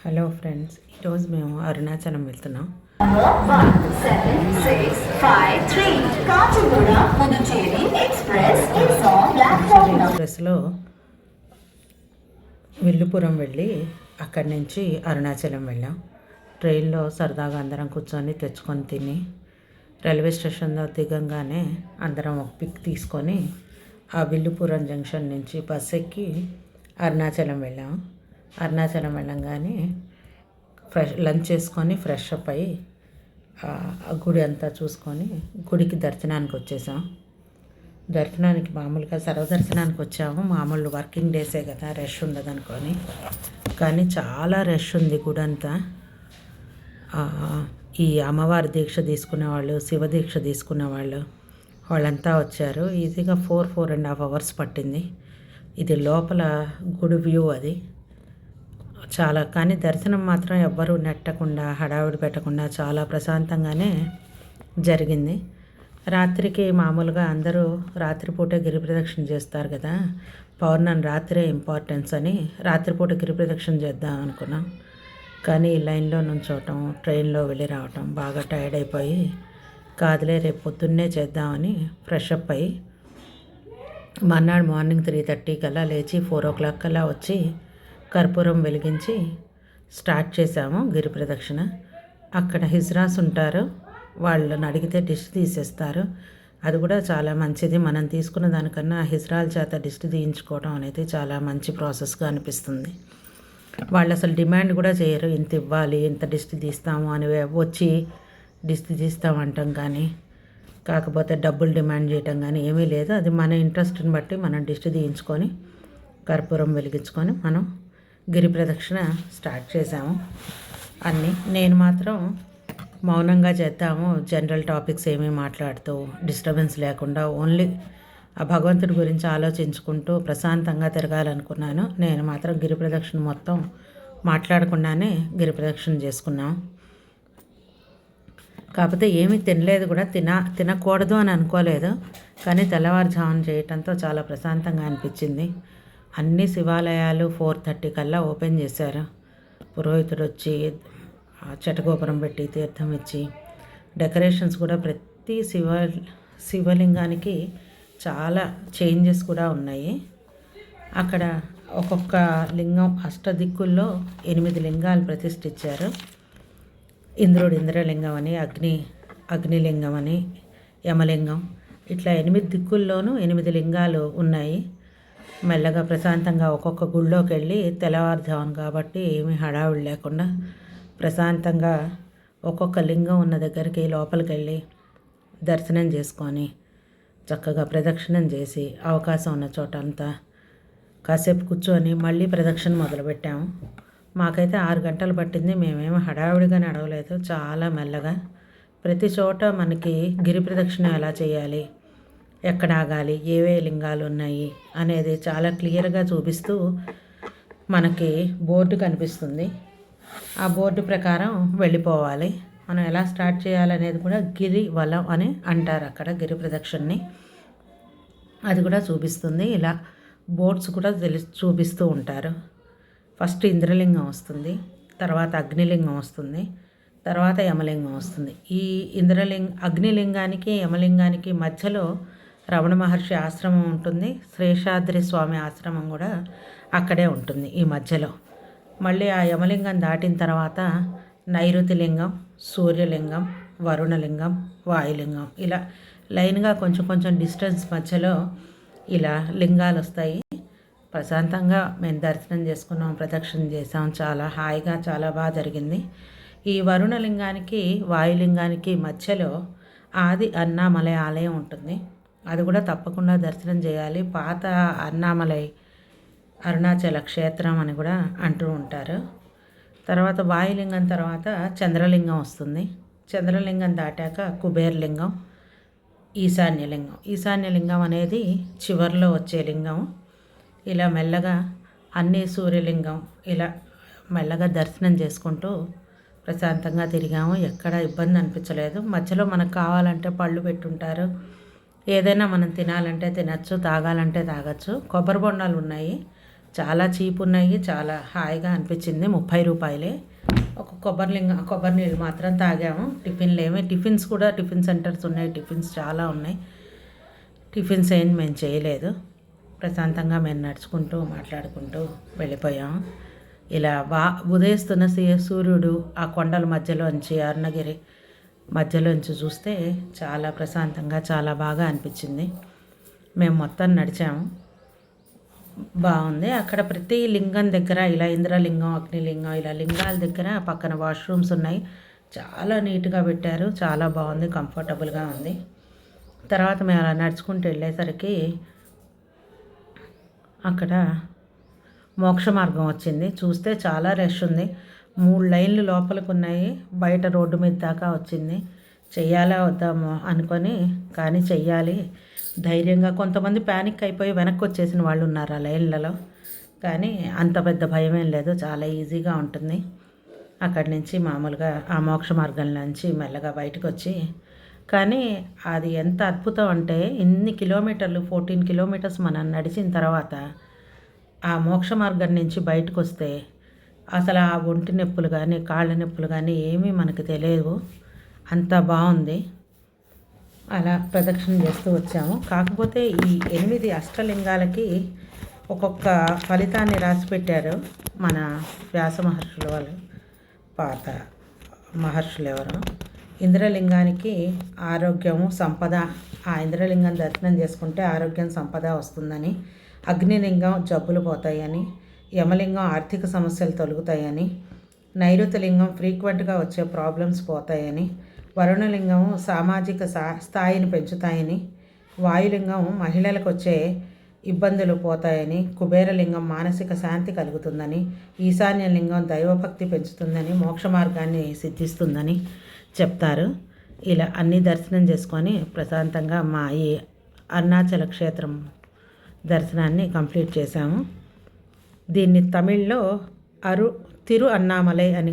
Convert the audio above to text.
Hello friends, ఈరోజు మేము అరుణాచలం వెళ్తున్నాం. ఎక్స్ప్రెస్లో విల్లుపురం వెళ్ళి అక్కడి నుంచి అరుణాచలం వెళ్ళాం. ట్రైన్లో సరదాగా అందరం కూర్చొని తెచ్చుకొని తిని రైల్వే స్టేషన్లో దిగంగానే అందరం ఒక పిక్ తీసుకొని ఆ విల్లుపురం జంక్షన్ నుంచి బస్ ఎక్కి అరుణాచలం వెళ్ళాం. అరుణాచలం వెళ్ళంగానే లంచ్ చేసుకొని ఫ్రెష్ అప్ అయ్యి గుడి అంతా చూసుకొని గుడికి దర్శనానికి వచ్చేసాం. దర్శనానికి మామూలుగా సర్వదర్శనానికి వచ్చాము. మామూలు వర్కింగ్ డేసే కదా, రష్ ఉండదు అనుకొని, కానీ చాలా రష్ ఉంది గుడి అంతా. ఈ అమ్మవారి దీక్ష తీసుకునే వాళ్ళు, శివ దీక్ష తీసుకునే వాళ్ళంతా వచ్చారు. ఈజీగా 4.5 అవర్స్ పట్టింది. ఇది లోపల గుడి వ్యూ అది చాలా. కానీ దర్శనం మాత్రం ఎవ్వరూ నెట్టకుండా హడావిడి పెట్టకుండా చాలా ప్రశాంతంగానే జరిగింది. రాత్రికి మామూలుగా అందరూ రాత్రిపూట గిరి ప్రదక్షిణ చేస్తారు కదా, పౌర్ణమి రాత్రే ఇంపార్టెన్స్ అని రాత్రిపూట గిరి ప్రదక్షిణ చేద్దాం అనుకున్నాం. కానీ లైన్లో నుంచోవటం, ట్రైన్లో వెళ్ళి రావటం బాగా టైర్డ్ అయిపోయి, కాదులే రేపు పొద్దున్నే చేద్దామని ఫ్రెష్ అప్ అయ్యి మర్నాడు మార్నింగ్ 3:30 కల్లా లేచి 4 o'clock కల్లా వచ్చి కర్పూరం వెలిగించి స్టార్ట్ చేసాము గిరి ప్రదక్షిణ. అక్కడ హిజ్రాస్ ఉంటారు, వాళ్ళని అడిగితే డిష్ తీసేస్తారు. అది కూడా చాలా మంచిది. మనం తీసుకున్న దానికన్నా హిజ్రాల చేత డిష్ తీయించుకోవడం అనేది చాలా మంచి ప్రాసెస్గా అనిపిస్తుంది. వాళ్ళు అసలు డిమాండ్ కూడా చేయరు, ఇంత ఇవ్వాలి, ఇంత డిష్ తీస్తాము అని. వచ్చి డిష్ తీస్తామంటాం కానీ, కాకపోతే డబ్బులు డిమాండ్ చేయటం కానీ ఏమీ లేదు. అది మన ఇంట్రెస్ట్ని బట్టి మనం డిష్ తీయించుకొని కర్పూరం వెలిగించుకొని మనం గిరి ప్రదక్షిణ స్టార్ట్ చేసాము. నేను మాత్రం మౌనంగా చేద్దాము, జనరల్ టాపిక్స్ ఏమీ మాట్లాడుతూ డిస్టర్బెన్స్ లేకుండా ఓన్లీ ఆ భగవంతుడి గురించి ఆలోచించుకుంటూ ప్రశాంతంగా తిరగాలనుకున్నాను. నేను మాత్రం గిరి ప్రదక్షిణ మొత్తం మాట్లాడకుండానే గిరి ప్రదక్షిణ చేసుకున్నాం. కాకపోతే ఏమీ తినలేదు కూడా, తినకూడదు అని అనుకోలేదు. కానీ తెల్లవారుజామున చేయటంతో చాలా ప్రశాంతంగా అనిపించింది. అన్ని శివాలయాలు 4:30 కల్లా ఓపెన్ చేశారు. పురోహితుడు వచ్చి చటగోపురం పెట్టి తీర్థం ఇచ్చి, డెకరేషన్స్ కూడా ప్రతి శివలింగానికి చాలా చేంజెస్ కూడా ఉన్నాయి. అక్కడ ఒక్కొక్క లింగం అష్టదిక్కుల్లో 8 లింగాలు ప్రతిష్ఠించారు. ఇంద్రలింగం అని, అగ్నిలింగం అని, యమలింగం, ఇట్లా 8 దిక్కుల్లోనూ 8 లింగాలు ఉన్నాయి. మెల్లగా ప్రశాంతంగా ఒక్కొక్క గుళ్ళోకి వెళ్ళి, తెల్లవారుజామున కాబట్టి ఏమీ హడావిడి లేకుండా ప్రశాంతంగా ఒక్కొక్క లింగం ఉన్న దగ్గరికి లోపలికి వెళ్ళి దర్శనం చేసుకొని చక్కగా ప్రదక్షిణం చేసి అవకాశం ఉన్న చోట అంతా కాసేపు కూర్చొని మళ్ళీ ప్రదక్షిణ మొదలుపెట్టాము. మాకైతే 6 గంటలు పట్టింది. మేమేమో హడావిడిగా నడవలేదు, చాలా మెల్లగా. ప్రతి చోట మనకి గిరి ప్రదక్షిణ ఎలా చేయాలి, ఎక్కడ ఆగాలి, ఏవే లింగాలు ఉన్నాయి అనేది చాలా క్లియర్గా చూపిస్తూ మనకి బోర్డు కనిపిస్తుంది. ఆ బోర్డు ప్రకారం వెళ్ళిపోవాలి. మనం ఎలా స్టార్ట్ చేయాలనేది కూడా గిరి వలం అని అంటారు అక్కడ గిరి ప్రదక్షిణని. అది కూడా చూపిస్తుంది. ఇలా బోర్డ్స్ కూడా చూపిస్తూ ఉంటారు. ఫస్ట్ ఇంద్రలింగం వస్తుంది, తర్వాత అగ్నిలింగం వస్తుంది, తర్వాత యమలింగం వస్తుంది. ఈ అగ్నిలింగానికి యమలింగానికి మధ్యలో రమణ మహర్షి ఆశ్రమం ఉంటుంది. శేషాద్రి స్వామి ఆశ్రమం కూడా అక్కడే ఉంటుంది ఈ మధ్యలో. మళ్ళీ ఆ యమలింగం దాటిన తర్వాత నైరుతి లింగం, సూర్యలింగం, వరుణలింగం, వాయులింగం, ఇలా లైన్గా కొంచెం కొంచెం డిస్టెన్స్ మధ్యలో ఇలా లింగాలు వస్తాయి. ప్రశాంతంగా మేము దర్శనం చేసుకున్నాం, ప్రదక్షిణ చేసాం. చాలా హాయిగా చాలా బాగా జరిగింది. ఈ వరుణలింగానికి వాయులింగానికి మధ్యలో ఆది అన్నామలై ఆలయం ఉంటుంది. అది కూడా తప్పకుండా దర్శనం చేయాలి. పాత అన్నామలై అరుణాచల క్షేత్రం అని కూడా అంటూ ఉంటారు. తర్వాత వాయులింగం తర్వాత చంద్రలింగం వస్తుంది. చంద్రలింగం దాటాక కుబేరలింగం, ఈశాన్యలింగం అనేది చివరిలో వచ్చే లింగం. ఇలా మెల్లగా అన్ని సూర్యలింగం ఇలా మెల్లగా దర్శనం చేసుకుంటూ ప్రశాంతంగా తిరిగాము. ఎక్కడ ఇబ్బంది అనిపించలేదు. మధ్యలో మనకు కావాలంటే పళ్ళు పెట్టుంటారు, ఏదైనా మనం తినాలంటే తినచ్చు, తాగాలంటే తాగచ్చు. కొబ్బరి బొండాలు ఉన్నాయి, చాలా చీప్ ఉన్నాయి, చాలా హాయిగా అనిపించింది. 30 రూపాయలే. ఒక కొబ్బరి నీళ్ళు మాత్రం తాగాము. టిఫిన్స్ కూడా టిఫిన్ సెంటర్స్ ఉన్నాయి, టిఫిన్స్ చాలా ఉన్నాయి. టిఫిన్స్ ఏం మేము చేయలేదు. ప్రశాంతంగా మేము నడుచుకుంటూ మాట్లాడుకుంటూ వెళ్ళిపోయాము. ఇలా ఉదయిస్తున్న సూర్యుడు ఆ కొండల మధ్యలోంచి, అరుణగిరి మధ్యలోంచి చూస్తే చాలా ప్రశాంతంగా చాలా బాగా అనిపించింది. మేము మొత్తం నడిచాము, బాగుంది. అక్కడ ప్రతి లింగం దగ్గర ఇలా ఇంద్రలింగం, అగ్నిలింగం, ఇలా లింగాల దగ్గర పక్కన వాష్రూమ్స్ ఉన్నాయి. చాలా నీట్గా పెట్టారు, చాలా బాగుంది, కంఫర్టబుల్గా ఉంది. తర్వాత మేము అలా నడుచుకుంటూ వెళ్ళేసరికి అక్కడ మోక్ష మార్గం వచ్చింది. చూస్తే చాలా రష్ ఉంది, 3 లైన్లు లోపలికి ఉన్నాయి. బయట రోడ్డు మీద దాకా వచ్చింది. చెయ్యాలా వద్దామో అనుకొని, కానీ చెయ్యాలి ధైర్యంగా. కొంతమంది ప్యానిక్ అయిపోయి వెనక్కి వచ్చేసిన వాళ్ళు ఉన్నారు ఆ లైన్లలో, కానీ అంత పెద్ద భయం ఏం లేదు, చాలా ఈజీగా ఉంటుంది. అక్కడి నుంచి మామూలుగా ఆ మోక్ష మార్గం నుంచి మెల్లగా బయటకు వచ్చి, కానీ అది ఎంత అద్భుతం అంటే ఇన్ని కిలోమీటర్లు 14 కిలోమీటర్స్ మనం నడిచిన తర్వాత ఆ మోక్ష మార్గం నుంచి బయటకు వస్తే అసలు ఆ ఒంటి నొప్పులు కానీ కాళ్ళ నొప్పులు కానీ ఏమీ మనకు తెలియవు, అంత బాగుంది. అలా ప్రదక్షిణ చేస్తూ వచ్చాము. కాకపోతే ఈ 8 అష్టలింగాలకి ఒక్కొక్క ఫలితాన్ని రాసి పెట్టారు మన వ్యాస మహర్షుల వాళ్ళు, పాత మహర్షులు ఎవరు. ఇంద్రలింగానికి ఆరోగ్యము సంపద, ఆ ఇంద్రలింగం దర్శనం చేసుకుంటే ఆరోగ్యం సంపద వస్తుందని. అగ్నిలింగం జబ్బులు పోతాయని. యమలింగం ఆర్థిక సమస్యలు తొలగుతాయని. నైరుతిలింగం ఫ్రీక్వెంట్గా వచ్చే ప్రాబ్లమ్స్ పోతాయని. వరుణలింగం సామాజిక స్థాయిని పెంచుతాయని. వాయులింగం మహిళలకు వచ్చే ఇబ్బందులు పోతాయని. కుబేరలింగం మానసిక శాంతి కలుగుతుందని. ఈశాన్యలింగం దైవభక్తి పెంచుతుందని, మోక్ష మార్గాన్ని సిద్ధిస్తుందని చెప్తారు. ఇలా అన్నీ దర్శనం చేసుకొని ప్రశాంతంగా మా ఈ అరుణాచల క్షేత్రం దర్శనాన్ని కంప్లీట్ చేశాము. దీన్ని తమిళ్లో తిరు అన్నామలై అని